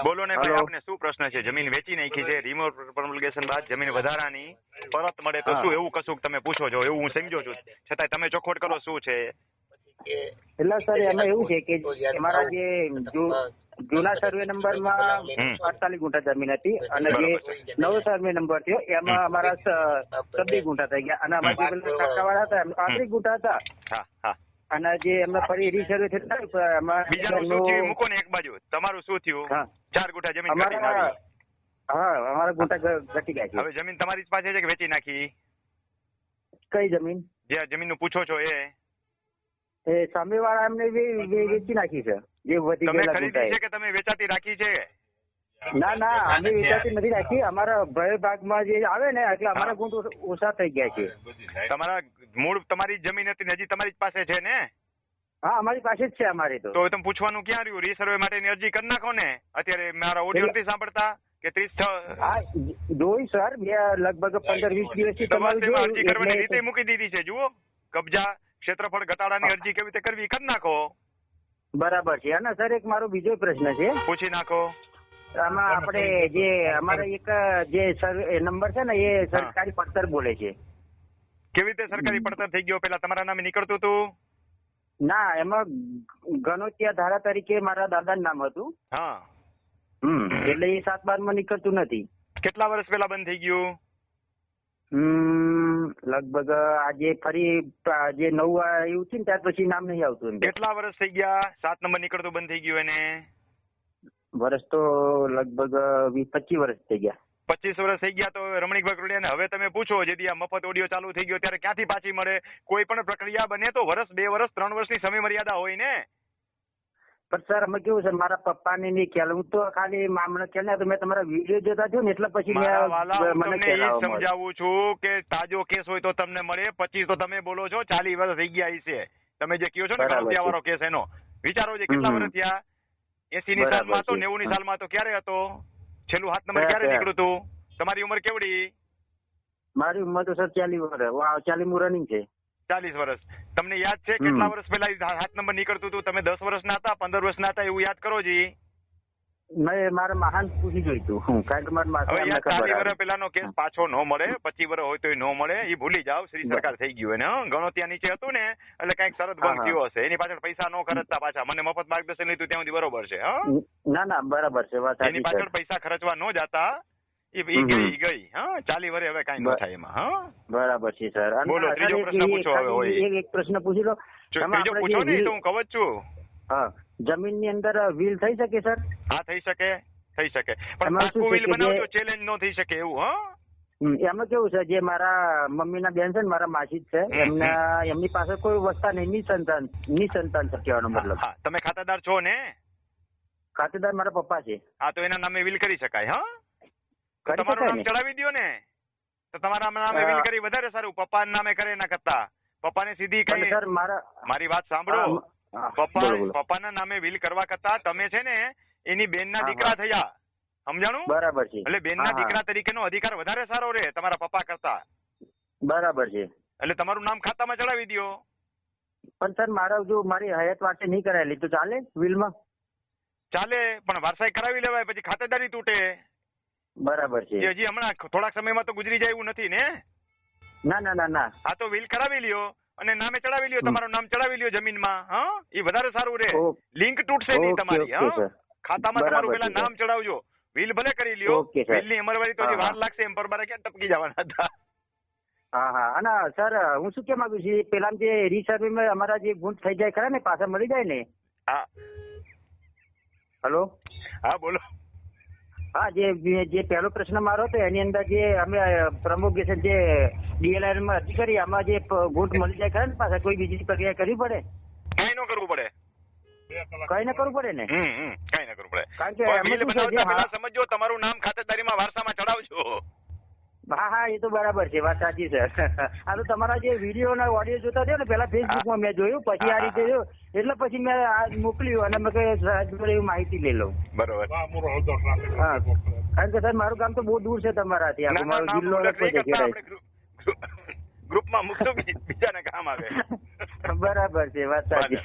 બોલો ને ભાઈ, આપને શું પ્રશ્ન છે? જમીન વેચી નાખી છે, રિમોટ પ્રોમલ્ગેશન બાદ જમીન વધારાની પરત મળે તો શું, એવું કશું તમે પૂછો છો? એવું હું સમજો છું, છતાંય તમે ચોખવટ કરો શું છે? એટલે સર એમાં એવું છે કે અમારા જે જૂના સર્વે નંબરમાં 48 ગુંઠા જમીન હતી અને જે નવો સર્વે નંબર થયો એમાં અમારા 26 ગુંઠા થઈ ગયા અને અમારા જે કાકાવાળા હતા એમ 35 ગુંઠા હતા. હા હા. અને જે એમને ફરી રીસર્વે થતા બીજાનું શું થયું મૂકો ને એક બાજુ, તમારું શું થયું? 4 ગુંઠા જમીન ઘટી નાખી. હા, અમારા ગુંઠા ઘટી ગયા છે. હવે જમીન તમારી જ પાસે છે કે વેચી નાખી? કઈ જમીન? જે જમીન નું પૂછો છો એ સામેવાળા એમને વેચી નાખી છે. જે વધી તમે ગયેલા ખરીદી છે કે તમે વેચાતી રાખી છે? ના અમે વેચાતી નથી રાખી. અમારા ભય ભાગમાં જે આવે ને એટલે અમારા ગુંઠ ઓછા થઈ ગયા છે. તમારા મૂળ તમારી જમીન હતી ને હજી તમારી જ પાસે છે ને? હા, અમારી પાસે જ છે. અમારી તો તમે પૂછવાનું ક્યાં રહ્યું? રીસર્વે માટેની અરજી કરી નાખો ને. અત્યારે મારા ઓડિયો નથી સાંભળતા કે 30 હા જોઈ સર, લગભગ 15-20 દિવસથી તમારી અરજી કરવાની રીતે મૂકી દીધી છે. જુઓ, કબજા ક્ષેત્રફળ ઘટાડાની અરજી કેવી રીતે કરવી કરી નાખો. બરાબર છે. અને સર એક મારો બીજો પ્રશ્ન છે, પૂછી નાખો. આમાં આપણે જે અમારે એક જે નંબર છે ને એ સરકારી પડતર બોલે છે. કેવી રીતે સરકારી પડતર થઈ ગયો? પેલા તમારા નામે નીકળતું હતું? ના, એમાં ગણોતિયા ધારા તરીકે મારા દાદાનું નામ હતું. હા. એટલે એ 7/12 માં નીકળતું નથી. કેટલા વર્ષ પહેલા બંધ થઈ ગયું? લગભગ આજે ફરી જે નવું આવ્યું છે ને ત્યાર પછી નામ નહીં આવતું. કેટલા વર્ષ થઈ ગયા 7 નંબર નીકળતું બંધ થઈ ગયું એને? વર્ષ તો લગભગ 20-25 વર્ષ થઈ ગયા. 25 વર્ષ થઈ ગયા. તો રમણીકભાઈ કરોડિયાને હવે તમે પૂછો, જેથી આ મફત ઓડિયો ચાલુ થઈ ગયો ત્યારે ક્યાંથી પાછી મળે? કોઈ પણ પ્રક્રિયા બને તો વર્ષ, 2 વર્ષ, 3 વર્ષની સમય મર્યાદા હોય ને. પણ સર અમે કેવું છે, મારા પપ્પાને નહીં ખ્યાલ. હું તો ખાલી મામલો ખ્યાલ ને, તો મેં તમારા વિડીયો જોતા થયો ને એટલે પછી તમને એ સમજાવું છું કે તાજો કેસ હોય તો તમને મળે. 25 તો તમે બોલો છો, 40 વર્ષ થઈ ગયા છે. તમે જે કહો છો ને ગણોતિયા વાળો કેસ, એનો વિચારો છે કેટલા વર્ષ થયા? 80 ની સાલમાં હતો, 90 ની સાલમાં હતો. ક્યારે હતો છેલ્લું 7 નંબર ક્યારે નીકળ્યું હતું? તમારી ઉંમર કેવડી? મારી ઉંમર તો સર 40 વર્ષ. 40 મુ રનિંગ છે. 40 વર્ષ. તમને યાદ છે કેટલા વર્ષ પહેલા 7 નંબર નીકળતું હતું? તમે 10 વર્ષના હતા, 15 વર્ષના હતા, એવું યાદ કરો જી. મેં મારા મહાન પૂછી જોઈતું કારણ કે મારા 40 વર્ષ પહેલાનો કેસ પાછો ન મળે. 25 વર્ષ હોય તો ન મળે. એ ભૂલી જાવ, શ્રી સરકાર થઈ ગયું એને. ગણોતિયા નીચે હતું ને એટલે કઈક શરત ભંગ થયો હશે. એની પાછળ પૈસા ન ખર્ચતા પાછા. મને મફત માર્ગદર્શન લીધું ત્યાં સુધી બરોબર છે. ના બરાબર છે. એની પાછળ પૈસા ખર્ચવા ન જતા. એ ગઈ. 40 વર્ષ હવે કઈ ન થાય એમાં. બરાબર છે સર. બોલો, ત્રીજો પ્રશ્ન પૂછો. હવે એક પ્રશ્ન પૂછી લો. ત્રીજો પૂછો ને, તો હું કહું જ છું. હા, જમીન ની અંદર વ્હીલ થઈ શકે સર? હા, થઈ શકે, થઈ શકે. પણ પાકું વ્હીલ બનાવજો, ચેલેન્જ ન થઈ શકે એવું. એમાં કેવું છે, જે મારા મમ્મીના બેન છે ને, મારા માસી છે, એમની પાસે કોઈ વસ્તા નહીં, નિસંતાન છે કહેવાનો મતલબ. હા, તમે ખાતેદાર છો ને? ખાતેદાર મારા પપ્પા છે. હા, તો એના નામે વ્હીલ કરી શકાય. તમારું નામ ચડાવી દો ને, તો તમારા નામે વ્હીલ કરી વધારે સારું. પપ્પાના નામે કરે એના કરતા. પપ્પાને સીધી કઈ, મારી વાત સાંભળો, પપ્પાના નામે વ્હીલ કરવા કરતા તમે છે ને એની બેનના દીકરા થયા. સમજાણું? બરાબર છે. એટલે બેનના દીકરા તરીકેનો અધિકાર વધારે સારો રહે તમારા પપ્પા કરતા. બરાબર છે. એટલે તમારું નામ ખાતામાં ચડાવી દો. પણ સર મારા જો મારી હયાત વારસે નહીં કરાયેલી તો ચાલે વ્હીલમાં? ચાલે, પણ વારસાઈ કરાવી લેવાય, પછી ખાતેદારી તૂટે. બરાબર છે. હજી હમણાં થોડાક સમયમાં તો ગુજરી જાય એવું નથી ને? ના. હા, તો વ્હીલ કરાવી લ્યો અને નામે ચડાવી લ્યો, તમારું નામ ચડાવી લ્યો જમીનમાં. એ વધારે સારું રહે. લિંક તૂટશે નહીં તમારી. ખાતામાં તમારું પેલા નામ ચડાવજો. વ્હીલ ભલે કરી લ્યો, વ્હીલ ની અમરવારી તો વાર લાગશે. એમ પરબારે ક્યાં ટપકી જવાના હતા. હા. અને સર હું શું કેવા માંગુ છું, પેલા જે રીસર્વે માં અમારા જે ગુંઠ થઈ જાય ખરા ને, પાછા મળી જાય ને? હા. હેલો. હા, બોલો. હા, જે પહેલો પ્રશ્ન મારો હતો એની અંદર જે અમે પ્રમોગેશન જે ડીએલઆર માં અરજી કરી, આમાં જે ગુંઠ મળી જાય ખરા ને પાછા, કોઈ બીજી પ્રક્રિયા કરવી પડે? કઈ ન કરવું પડે. કઈ ન કરવું પડે ને? કઈ ન કરવું પડે. કારણ કે સમજો, તમારું નામ ખાતેદારીમાં વારસામાં ચડાવજો. હા, એ તો બરાબર છે. વાત સાચી છે. આ તો તમારા જે વિડીયો અને ઓડિયો જોતા થયો ને, પેલા ફેસબુકમાં મેં જોયું, પછી આ રીતે જોયું, એટલે પછી મેં આ મોકલ્યું અને મેં કહ્યું માહિતી લઈ લઉં. બરોબર. હા, કારણ કે સર મારું ગામ તો બહુ દૂર છે તમારાથી. મારો જિલ્લો ગ્રુપમાં મૂકજો, બીજાને કામ આવે. બરાબર છે. વાત સાચી.